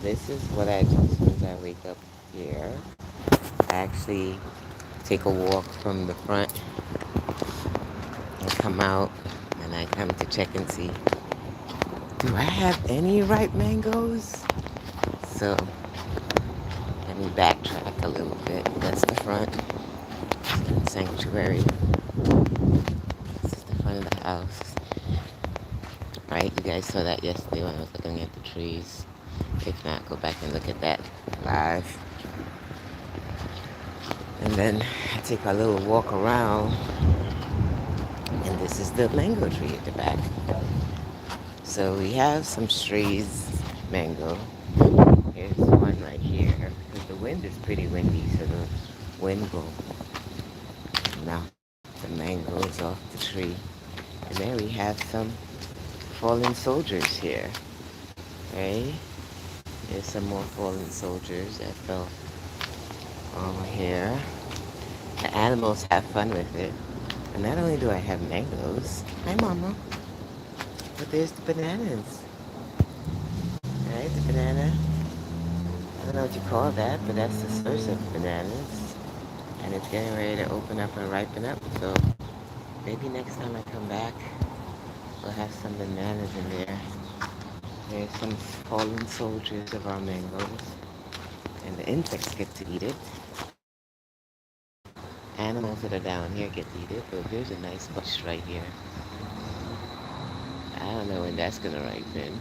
This is what I do as soon as I wake up here. I actually take a walk from the front and come out, and I come to check and see, do I have any ripe mangoes? So let me backtrack a little bit. That's the front. Sanctuary. This is the front of the house. Right? You guys saw that yesterday when I was looking at the trees. If not, go back and look at that live. And then I take a little walk around, and this is the mango tree at the back. So we have some strays mango. Here's one right here. Because the wind is pretty windy, so the wind will knock the mangoes off the tree. And then we have some fallen soldiers here. Right? There's some more fallen soldiers that fell over here. The animals have fun with it. And not only do I have mangoes, hi mama, but there's the bananas. Right, the banana. I don't know what you call that, but that's the source of bananas. And it's getting ready to open up and ripen up. So maybe next time I come back, we'll have some bananas in there. There's some fallen soldiers of our mangoes. And the insects get to eat it. Animals that are down here get to eat it. But there's a nice bush right here. I don't know when that's gonna ripen.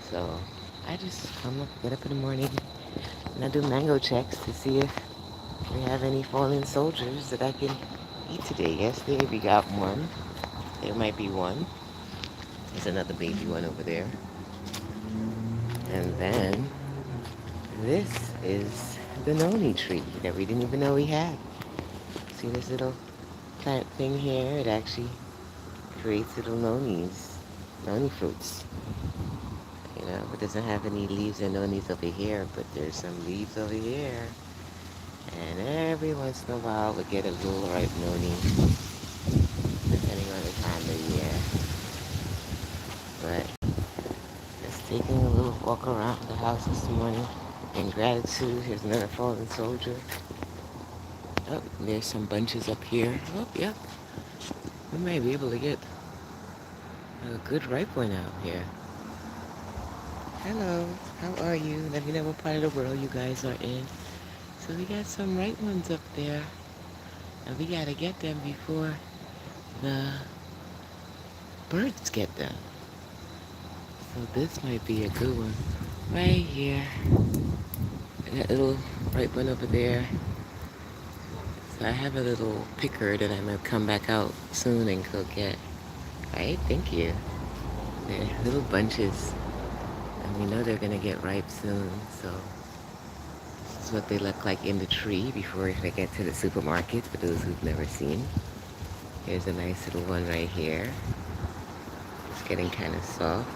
So I just come up, get up in the morning, and I do mango checks to see if we have any fallen soldiers that I can eat today. Yesterday we got one. There might be one. There's another baby one over there. And then this is the noni tree that we didn't even know we had. See this little plant thing here? It actually creates little nonis, noni fruits. You know, it doesn't have any leaves and nonis over here, but there's some leaves over here. And every once in a while we get a little ripe noni, depending on the time of year. But just taking a little walk around the house this morning. In gratitude, here's another fallen soldier. Oh, there's some bunches up here. Oh, yep. We might be able to get a good ripe one out here. Hello, how are you? Let me know what part of the world you guys are in. So we got some ripe ones up there. And we gotta get them before the birds get them. So this might be a good one. Right here. That little ripe one over there. So I have a little picker that I'm gonna come back out soon and go get. Right? Thank you. They're little bunches. And we know they're gonna get ripe soon. So this is what they look like in the tree before they get to the supermarket for those who've never seen. Here's a nice little one right here. It's getting kind of soft.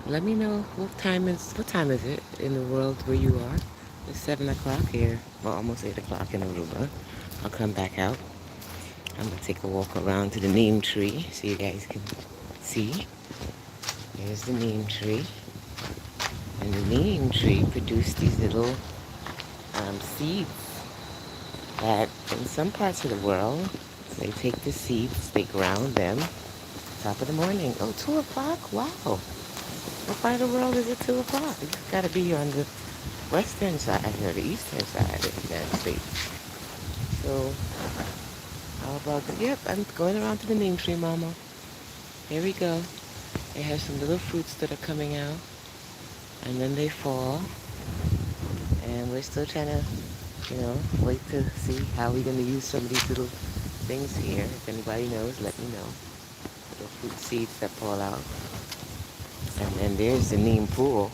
Let me know what time is it in the world where you are? It's 7 o'clock here. Well, almost 8 o'clock in Aruba. I'll come back out. I'm gonna take a walk around to the neem tree so you guys can see. Here's the neem tree. And the neem tree produced these little seeds that in some parts of the world, they take the seeds, they ground them, top of the morning. Oh, 2 o'clock? Wow. What part of the world is it 2 o'clock? It's got to be on the western side or the eastern side of the United States. So, how about that? Yep, I'm going around to the neem tree, Mama. Here we go. It has some little fruits that are coming out, and then they fall. And we're still trying to, wait to see how we're going to use some of these little things here. If anybody knows, let me know. Little fruit seeds that fall out. And then there's the neem pool,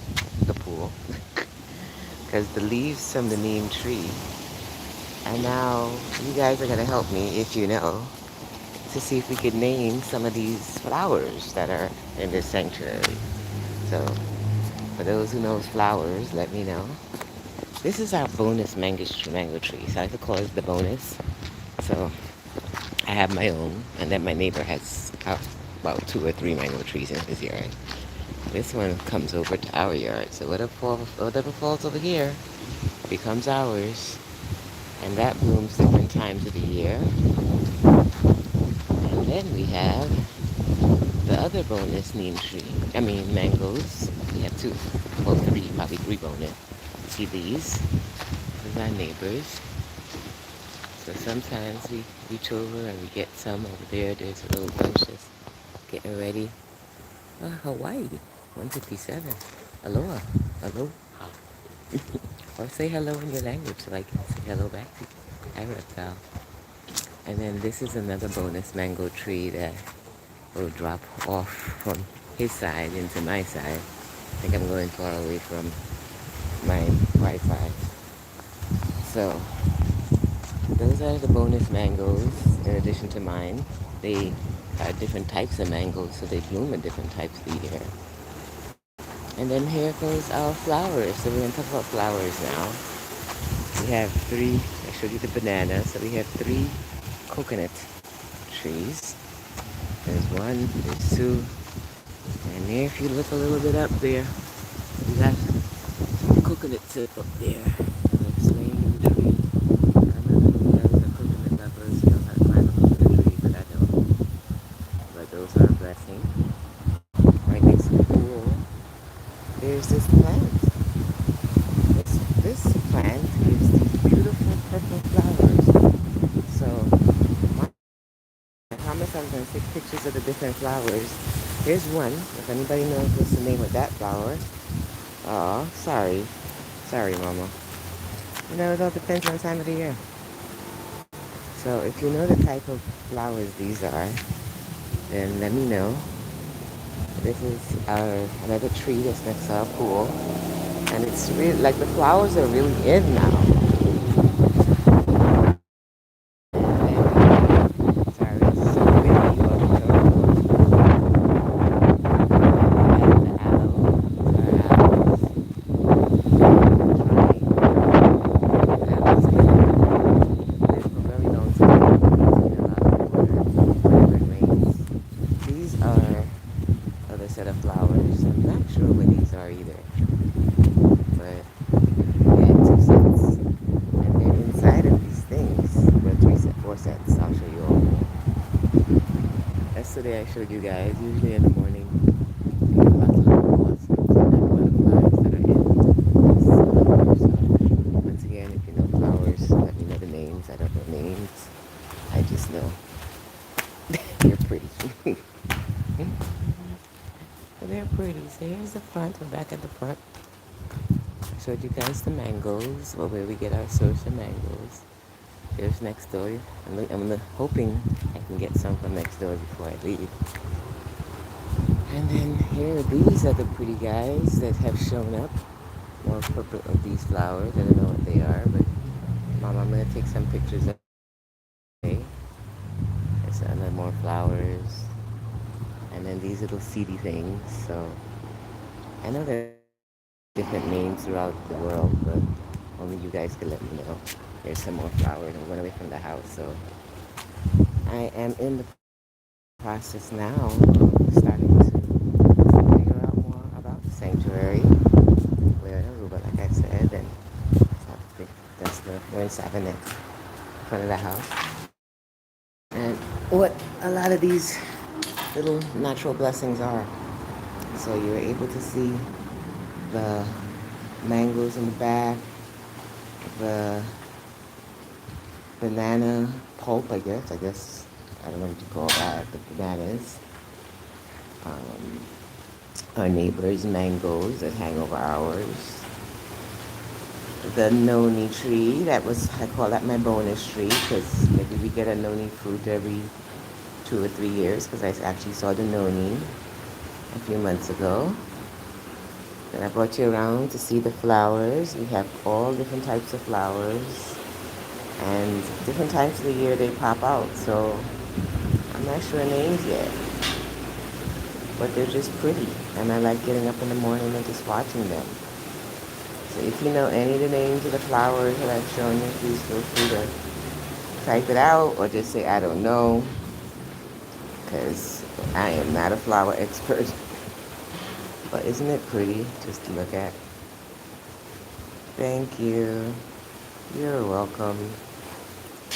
because the leaves from the neem tree. And now you guys are going to help me, if you know, to see if we could name some of these flowers that are in this sanctuary. So, for those who knows flowers, let me know. This is our bonus mango tree, so I could call it the bonus. So, I have my own, and then my neighbor has about 2 or 3 mango trees in his yard. This one comes over to our yard. So whatever falls over here becomes ours. And that blooms different times of the year. And then we have the other bonus neem tree. I mean mangoes. We have two. Well, three, probably three bonus. See these? These are our neighbors. So sometimes we reach over and we get some over there. There's a little bunch that's getting ready. Hawaii, 157. Aloha. Aloha. Or say hello in your language so I can say hello back to you. Hi, reptile. And then this is another bonus mango tree that will drop off from his side into my side. I think I'm going far away from my Wi-Fi. So those are the bonus mangoes in addition to mine. They are different types of mangoes, so they bloom at different types of the year. And then here goes our flowers. So we're going to talk about flowers now. We have three, I showed you the banana, so we have three coconut trees. There's one, there's two, and there if you look a little bit up there, we got some coconut tip up there. That's laying in the tree. I don't know if you guys are coconut lovers, you know how to climb a coconut tree, but I don't. But those are a blessing. Right next to the pool, there's this plant. This plant gives these beautiful purple flowers. So I promise I'm going to take pictures of the different flowers. Here's one. If anybody knows what's the name of that flower. Oh, sorry. Sorry, Mama. You know, it all depends on the time of the year. So if you know the type of flowers these are, then let me know. This is another tree that's next to our pool. And it's really, like the flowers are really in now. Sorry, it's so windy all the set of flowers. I'm not sure what these are either. But yeah, two sets. And then inside of these things, well, four sets. I'll show you all. Yesterday I showed you guys, usually in the morning, I get lots of little blossoms and butterflies that are in this flower. So once again, if you know flowers, let me know the names. I don't know names. I just know they're pretty. So they're pretty. So here's the front. We're back at the front. I showed you guys the mangoes, or where we get our source of mangoes. Here's next door. I'm hoping I can get some from next door before I leave. And then here, these are the pretty guys that have shown up. More purple of these flowers. I don't know what they are, but Mom, I'm gonna take some pictures of them. There's another more flowers. And then these little seedy things. So I know there's different names throughout the world, but only you guys can let me know. There's some more flowers. I'm going away from the house, so I am in the process now of starting to figure out more about the sanctuary. We're in Aruba, like I said, and we're in Savannah, in front of the house. And what a lot of these little natural blessings are. So you're able to see the mangoes in the back, the banana pulp, I guess. I don't know what you call that, the bananas. Our neighbor's mangoes that hang over ours. The noni tree, I call that my bonus tree, because maybe we get a noni fruit every 2 or 3 years, because I actually saw the noni a few months ago. Then I brought you around to see the flowers. We have all different types of flowers, and different times of the year they pop out, so I'm not sure names yet, but they're just pretty, and I like getting up in the morning and just watching them. So if you know any of the names of the flowers that I've shown you, please feel free to type it out or just say I don't know, because I am not a flower expert. But isn't it pretty just to look at? Thank you. You're welcome.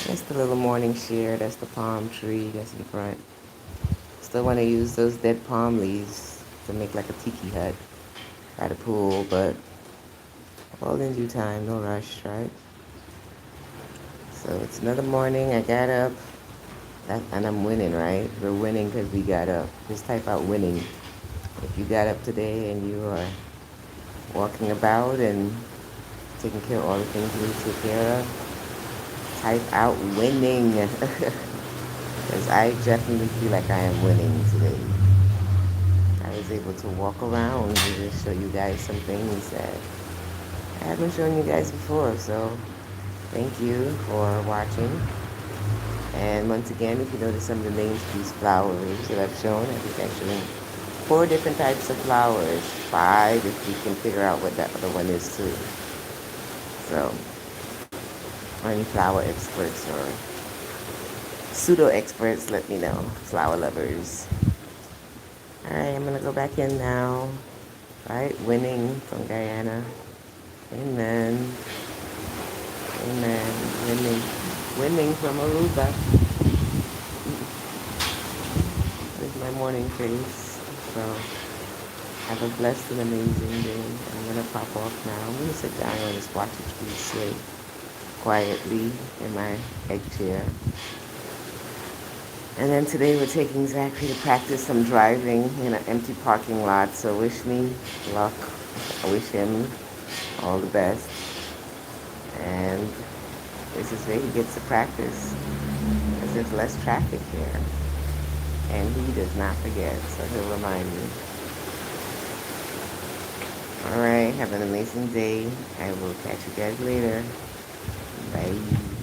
That's the little morning share. That's the palm tree that's in front. Still want to use those dead palm leaves to make like a tiki hut by the pool, but all in due time, no rush, right? So it's another morning. I got up, and I'm winning, right? We're winning because we got up. Just type out winning. If you got up today and you are walking about and taking care of all the things you need to take care of, type out winning. Because I definitely feel like I am winning today. I was able to walk around and just show you guys some things that I haven't shown you guys before. So thank you for watching. And once again, if you notice some of the names of these flowers that I've shown, I think actually 4 different types of flowers. 5 if you can figure out what that other one is too. So, any flower experts or pseudo experts, let me know. Flower lovers. Alright, I'm gonna go back in now. Right, winning from Guyana. Amen. Amen. Winning. Winning from Aruba. This is my morning face. So, have a blessed and amazing day. I'm gonna pop off now. I'm gonna sit down and just watch the trees sway quietly in my egg chair. And then today we're taking Zachary to practice some driving in an empty parking lot. So wish me luck. I wish him all the best. And this is where he gets to practice. Because there's less traffic here. And he does not forget, so he'll remind me. Alright, have an amazing day. I will catch you guys later. Bye.